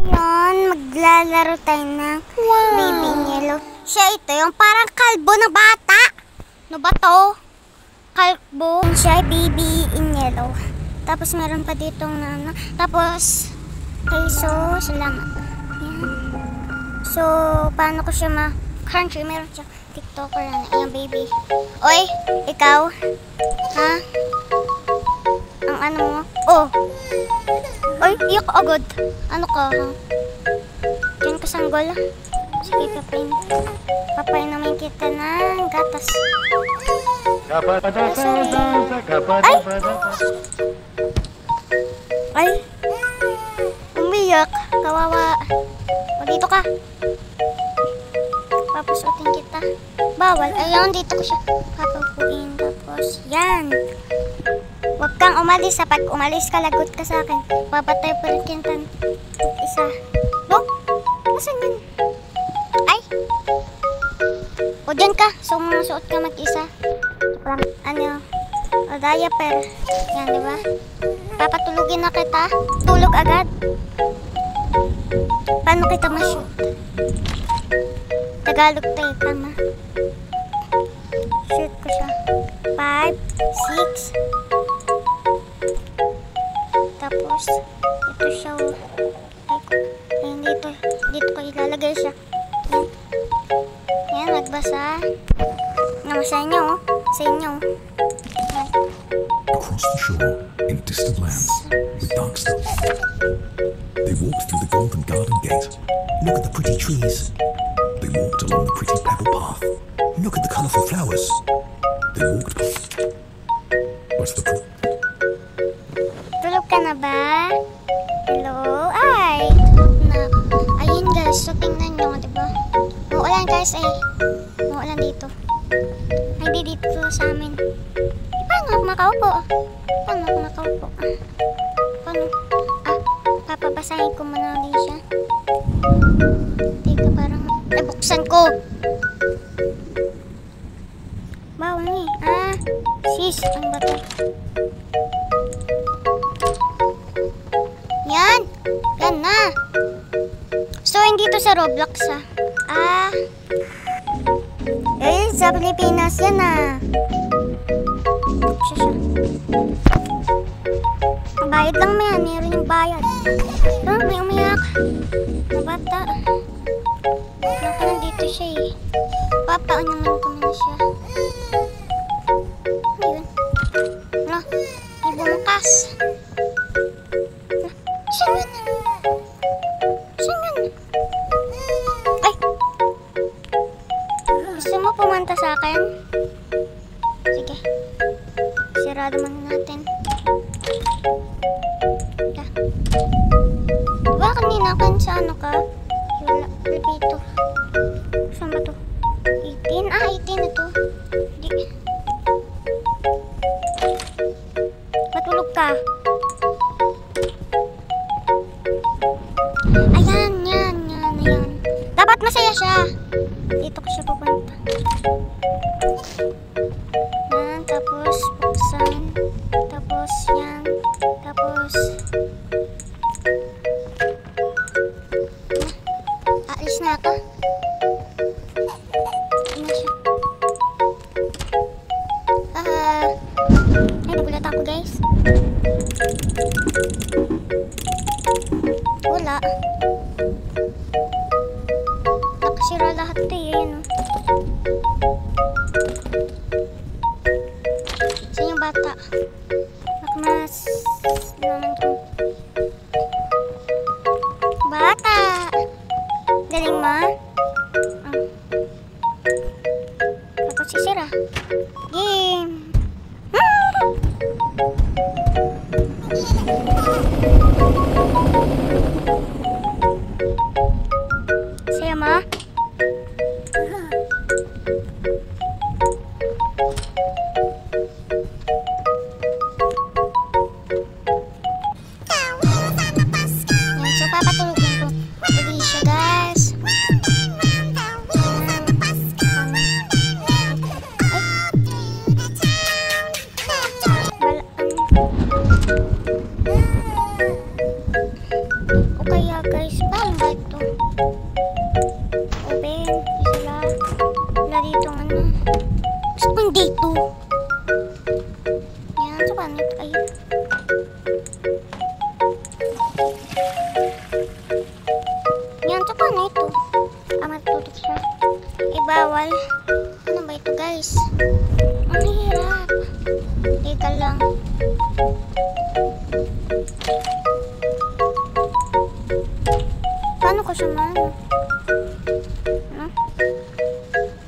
Ngayon, maglalaro tayo ng Baby Yellow. Siya ito, yung parang kalbo na bata. Ano ba to? Kalbo. Siya ay Baby in Yellow. Tapos meron pa ditong ano. Tapos, okay, so, salamat. Yan. So, paano ko siya ma-country? Meron siya TikToker na. Ayan, baby. Oy, ikaw? Ha? Ang ano mo? Oh! Oy, iyak agad. Ano ka, ha? Diyan ka sanggol. Sige, papain namin kita ng gatas. Ay! Umiyak. Kawawa. O, dito ka. Papusutin kita. Bawal. Ayun, dito ko siya papapuin. Tapos, yan. Huwag kang umalis. Pag umalis ka, lagot ka sa akin. Papatay pa rin kintan. Isa. Oh! Nasaan yan? Ay! O, dyan ka. Sumusuot ka mag-isa. Ano? O, diaper. Yan, diba? Papatulugin na kita. Tulog agad. Paano kita ma-shoot? Tagalog tayo, tama. Shoot ko siya. 5, 6. Tapos, ito siya. Ayun, dito ko ilalagay siya. Yan, nagbasa. Naman sa inyo, sa inyo. Across the shore, in distant lands, with dark stars, they walked through the golden garden gate. Look at the pretty trees. They walked along the pretty pebble path. Look at the colourful flowers. They walked past. What's the Tulog ka na ba? Hello? Ay, tulog na. Ayun guys, so tingnan nyo, diba? Maulan guys, ay. Maulan dito. Ay, di dito sa amin. Paano ako makaupo? Paano ako makaupo? Paano? Papabasahin ko muna din siya. Teka, parang... Ay, buksan ko! Bawal ni. Sis, ano ba ito? Yan! Yan na! So, hindi to sa Roblox, eh, sa Pilipinas yan, siya. Bayad lang mo yan. Meron yung bayad. May umiyak. Na bata. Naka nandito siya eh. Papaon naman ko na siya. Ayun. May bumukas. Saan yun? Ay! Gusto mo pumanta sa akin? Sige. Sirado man natin. Diba kanina kan sa ano ka? Wala. Dito. Saan ba to? 18? 18 na to. Hindi. Matulog ka. Ayan. Dapat masaya siya. Dito ko siya pupunta. Yan. Tapos buksan. Tapos yan. Tapos alis na ako. Ano siya? Ay, nagulat ako guys. Wala. Nakasira lahat ito eh. Ayan o. Saan yung bata? Nakmas naman ito. Bata! Galing mo? Tapos sisira. Game! Saya mo? So, papatulogin ko. Pagli siya, guys. Ay, Paano ba ito? Open. Sila. Wala dito ano. Gusto kong dito. Yan. So, paano ito? Ay. Yan. So, paano ito? Matututok siya. Bawal. Ano ba ito, guys? Ang hirap. Teka lang. Paano ko siya man?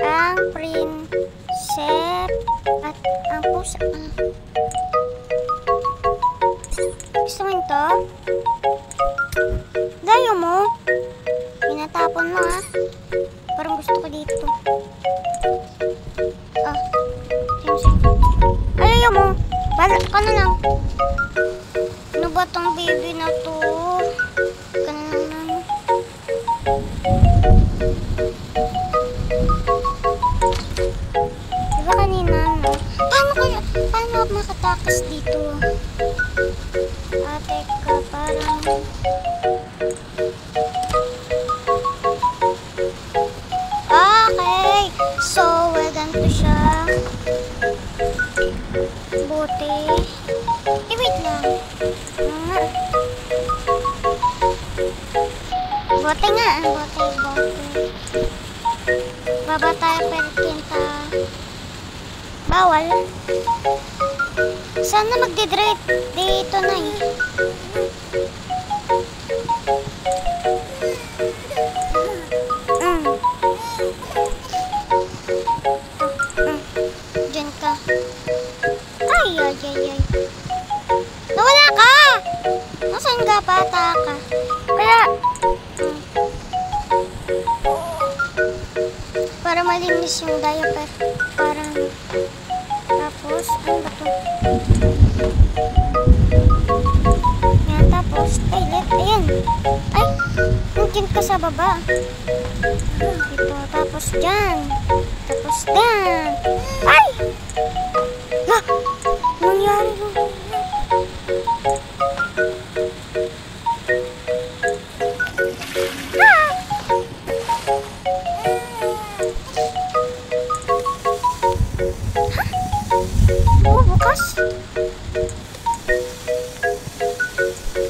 Ang prinsep at ang pusa. Gusto mo ito? Dayo mo. Pinatapon mo, ha? Parang gusto ko dito. Ah. Ayaw mo. Bala ka na lang. Ano ba tong baby na to? Ka na lang. Diba kanina, no? Paano ako makatakas dito? Teka, parang... Okay. So, well, ganito siya. Bote. Wait lang. Bote nga. Bote. Baba tayo per kinta. Bawal. Sana magdidirect dito na eh. Diyan ka. Ay. Nawala ka! Nasaan ka? Bata ka. Kaya... Para malinis yung diaper. Parang... Tapos, ano ba ito? Yan, tapos, toilet. Ayan. Ay, nandiyan ka sa baba. Ito, tapos dyan. Tapos dyan. Ay! Ha! Nangyari mo. Bukas?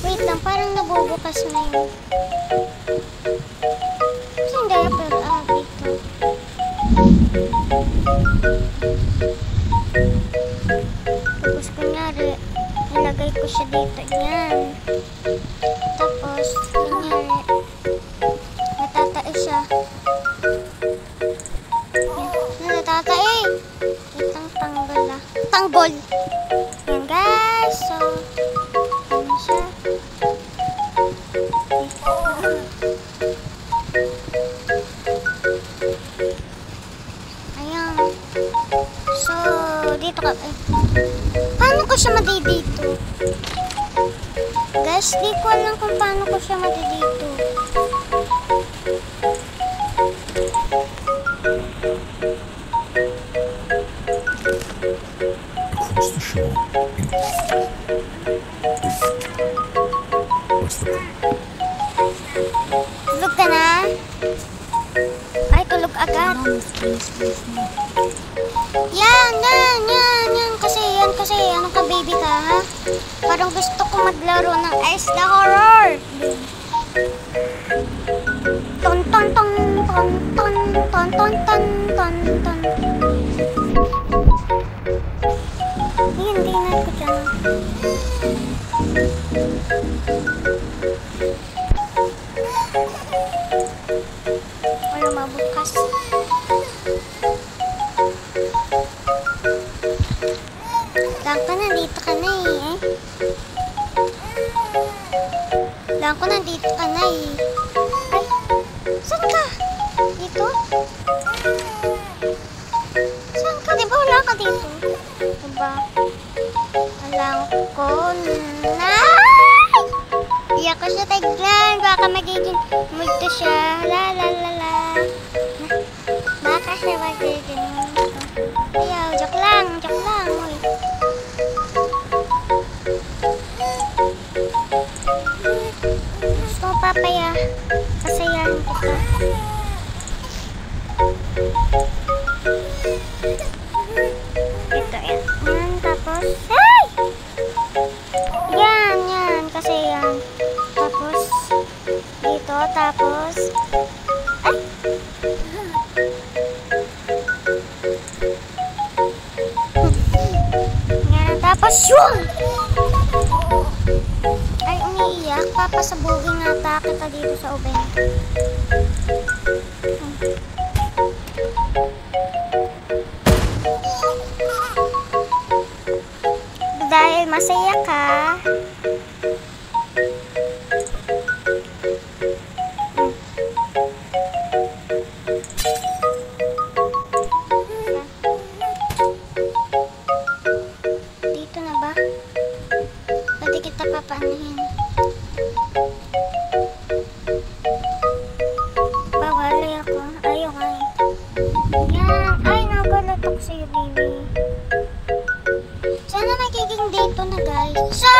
Wait lang, parang nabubukas na yun. Saan diaper? Dito. Tapos kunyari, nilagay ko siya dito. Yan. Tapos, kunyari, natatae siya. Yan, natatae. Itang tanggol ah. Tanggol! Yan guys. So, ano siya? Ayan. So, dito ka. Paano ko siya madidito? Guys, di ko alam kung paano ko siya madidito. Across the shore in... What's the... Tulog ka na? Ay, tulog agad. Yan. Kasi, ano ka baby ka, ha? Parang gusto ko maglaro ng Ice the Horror. Ton. Hindi na ko dyan. Wala mabukas. Lang ka, nandito ka na eh. Lang ko, nandito ka na eh. Ay, saan ka? Dito? Saan ka? Diba wala ka dito? Diba? Alam ko na. Iyak ko siya tignan. Baka magiging multo siya. La. Baka siya magiging multo. Ayaw, joke lang. Uy. Gusto mo papaya? Kasayahan kita. Ito, yan. Yan, tapos, ay! Yan, kasi yan. Tapos, dito, tapos, ay! Yan, tapos, yun! Ay, umiiyak. Papasabugin nga kita dito sa oven. Dahil masaya ka. Dito na ba? Pwede kita papaanahin. Bawal ako. Ayaw ay. Yan. Ay, nagalatok sa'yo, baby. Sana magiging date to na, guys. So,